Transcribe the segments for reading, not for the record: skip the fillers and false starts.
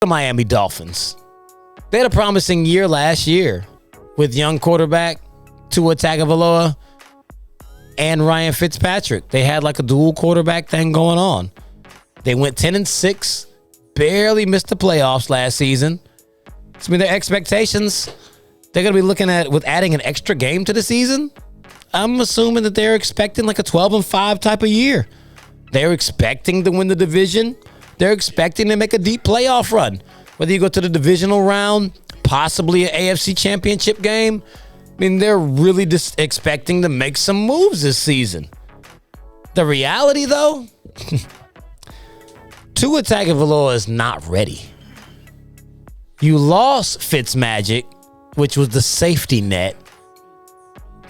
The Miami Dolphins. They had a promising year last year with young quarterback Tua Tagovailoa and Ryan Fitzpatrick. They had like a dual quarterback thing going on. They went 10-6, barely missed the playoffs last season. So, I mean, their expectations, they're going to be looking at with adding an extra game to the season. I'm assuming that they're expecting like a 12-5 type of year. They're expecting to win the division. They're expecting to make a deep playoff run. Whether you go to the divisional round, possibly an AFC championship game, I mean, they're really just expecting to make some moves this season. The reality, though, Tua Tagovailoa is not ready. You lost Fitzmagic, which was the safety net.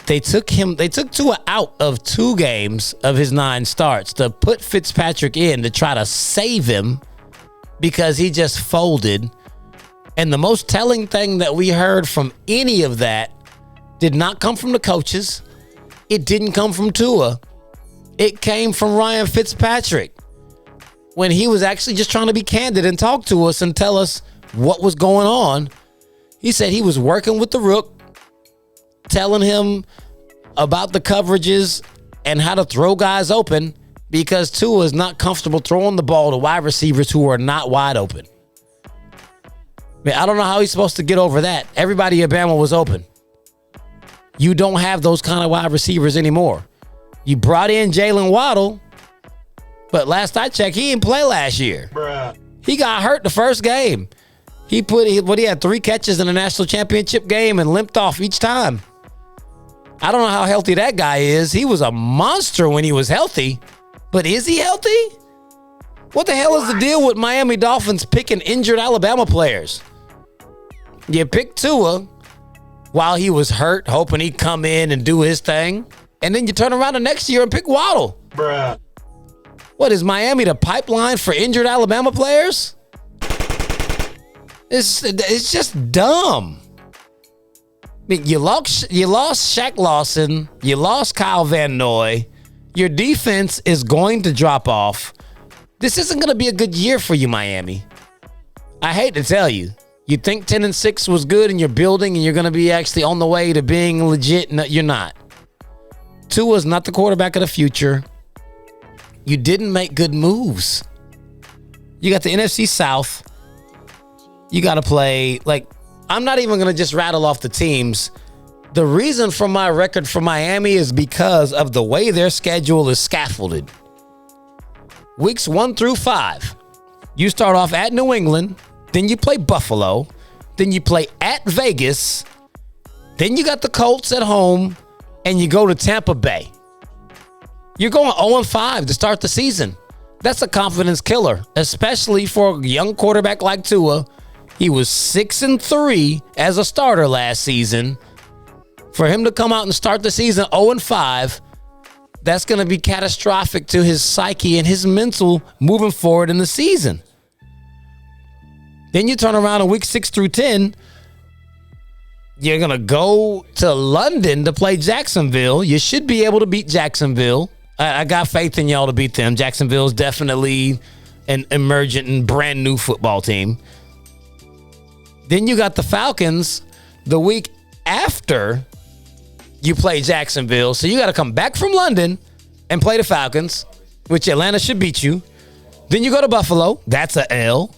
They took Tua out of 2 games of his 9 starts to put Fitzpatrick in to try to save him because he just folded. And the most telling thing that we heard from any of that did not come from the coaches. It didn't come from Tua. It came from Ryan Fitzpatrick when he was actually just trying to be candid and talk to us and tell us what was going on. He said he was working with the rook, telling him about the coverages and how to throw guys open because Tua is not comfortable throwing the ball to wide receivers who are not wide open. I mean, I don't know how he's supposed to get over that. Everybody at Bama was open. You don't have those kind of wide receivers anymore. You brought in Jaylen Waddle, but last I checked, he didn't play last year. Bruh. He got hurt the first game. He had 3 catches in the national championship game and limped off each time. I don't know how healthy that guy is. He was a monster when he was healthy, but is he healthy? What the hell is the deal with Miami Dolphins picking injured Alabama players? You picked Tua while he was hurt, hoping he'd come in and do his thing, and then you turn around the next year and pick Waddle. Bruh. What, is Miami the pipeline for injured Alabama players? It's just dumb. I mean, you lost Shaq Lawson. You lost Kyle Van Noy. Your defense is going to drop off. This isn't going to be a good year for you, Miami. I hate to tell you. You think 10-6 was good and you're building and you're going to be actually on the way to being legit. No, you're not. Tua's not the quarterback of the future. You didn't make good moves. You got the NFC South. You got to play, I'm not even going to just rattle off the teams. The reason for my record for Miami is because of the way their schedule is scaffolded. Weeks 1 through 5, you start off at New England, then you play Buffalo, then you play at Vegas, then you got the Colts at home, and you go to Tampa Bay. You're going 0-5 to start the season. That's a confidence killer, especially for a young quarterback like Tua. He was 6-3 as a starter last season. For him to come out and start the season 0-5, that's going to be catastrophic to his psyche and his mental moving forward in the season. Then you turn around in week 6 through 10. You're going to go to London to play Jacksonville. You should be able to beat Jacksonville. I got faith in y'all to beat them. Jacksonville is definitely an emergent and brand new football team. Then you got the Falcons the week after you play Jacksonville. So you got to come back from London and play the Falcons, which Atlanta should beat you. Then you go to Buffalo. That's a L.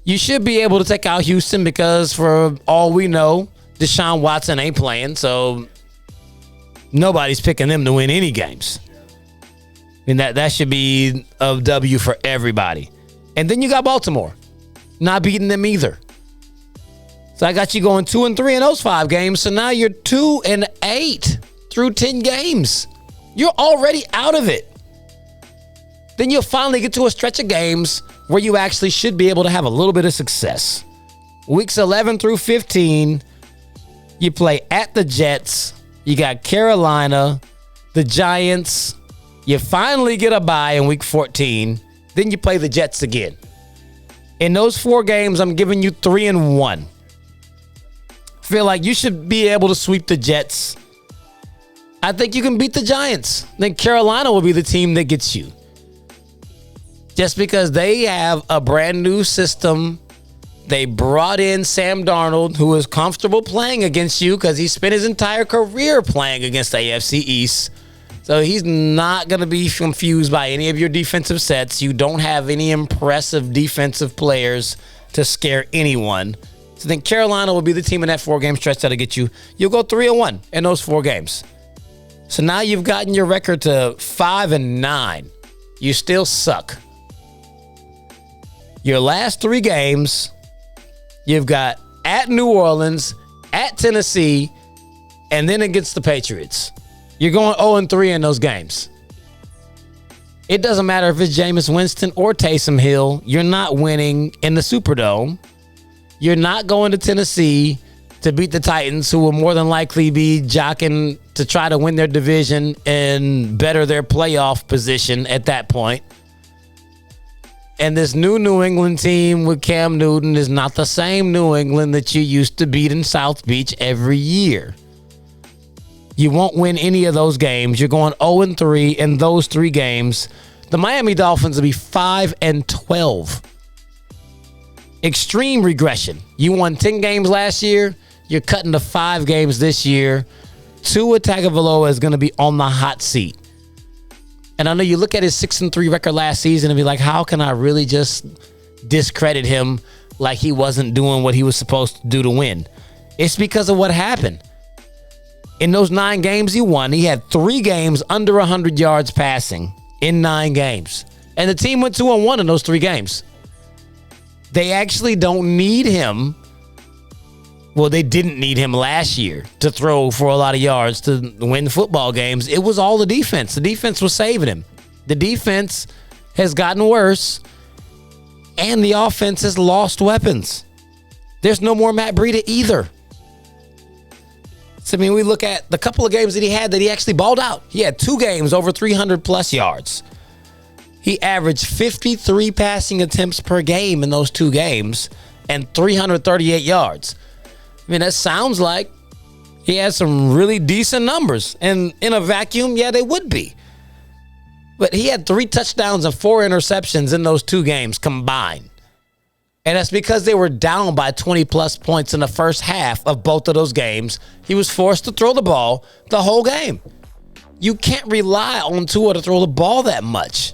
You should be able to take out Houston because for all we know, Deshaun Watson ain't playing. So nobody's picking them to win any games. I mean, that should be a W for everybody. And then you got Baltimore. Not beating them either. So I got you going 2-3 in those 5 games. So now you're 2-8 through 10 games. You're already out of it. Then you'll finally get to a stretch of games where you actually should be able to have a little bit of success. Weeks 11 through 15, you play at the Jets. You got Carolina, the Giants. You finally get a bye in week 14. Then you play the Jets again. In those 4 games, I'm giving you 3-1. Feel like you should be able to sweep the Jets. I think you can beat the Giants. Then Carolina will be the team that gets you. Just because they have a brand new system They brought in Sam Darnold, who is comfortable playing against you because he spent his entire career playing against the AFC East. So he's not going to be confused by any of your defensive sets. You don't have any impressive defensive players to scare anyone. So I think Carolina will be the team in that 4-game stretch that'll get you. You'll go 3-1 in those 4 games. So now you've gotten your record to 5-9. You still suck. Your last 3 games, you've got at New Orleans, at Tennessee, and then against the Patriots. You're going 0-3 in those games. It doesn't matter if it's Jameis Winston or Taysom Hill. You're not winning in the Superdome. You're not going to Tennessee to beat the Titans, who will more than likely be jockeying to try to win their division and better their playoff position at that point. And this New England team with Cam Newton is not the same New England that you used to beat in South Beach every year. You won't win any of those games. You're going 0-3 in those 3 games. The Miami Dolphins will be 5-12. Extreme regression. You won 10 games last year. You're cutting to 5 games this year. Tua Tagovailoa is going to be on the hot seat. And I know you look at his 6-3 record last season and be like, how can I really just discredit him like he wasn't doing what he was supposed to do to win? It's because of what happened. In those 9 games he won, he had 3 games under 100 yards passing in 9 games. And the team went 2-1 in those 3 games. They actually don't need him. Well, they didn't need him last year to throw for a lot of yards to win football games. It was all the defense. The defense was saving him. The defense has gotten worse, and the offense has lost weapons. There's no more Matt Breida either. So, I mean, we look at the couple of games that he had that he actually balled out. He had 2 games over 300-plus yards. He averaged 53 passing attempts per game in those 2 games and 338 yards. I mean, that sounds like he has some really decent numbers. And in a vacuum, yeah, they would be. But he had 3 touchdowns and 4 interceptions in those 2 games combined. And that's because they were down by 20-plus points in the first half of both of those games. He was forced to throw the ball the whole game. You can't rely on Tua to throw the ball that much.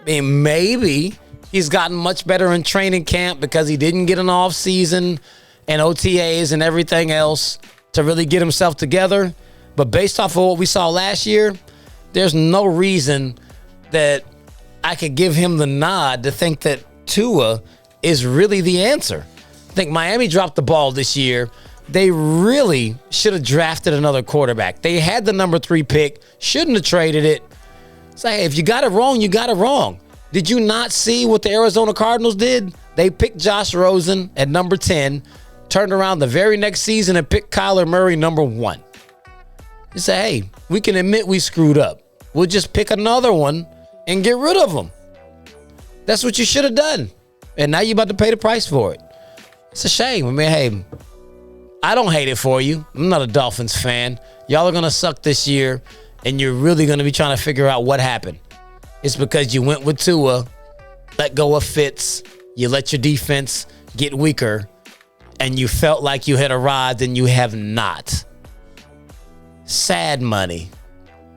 I mean, maybe he's gotten much better in training camp because he didn't get an off season and OTAs and everything else to really get himself together. But based off of what we saw last year, there's no reason that I could give him the nod to think that Tua is really the answer. I think Miami dropped the ball this year. They really should have drafted another quarterback. They had the number 3 pick, shouldn't have traded it. Say, hey, if you got it wrong, you got it wrong. Did you not see what the Arizona Cardinals did? They picked Josh Rosen at number 10, turned around the very next season and picked Kyler Murray number 1. You say, hey, we can admit we screwed up. We'll just pick another one and get rid of them. That's what you should have done. And now you're about to pay the price for it. It's a shame. I mean, hey, I don't hate it for you. I'm not a Dolphins fan. Y'all are going to suck this year, and you're really going to be trying to figure out what happened. It's because you went with Tua, let go of Fitz, you let your defense get weaker, and you felt like you had arrived, and you have not. Sad money.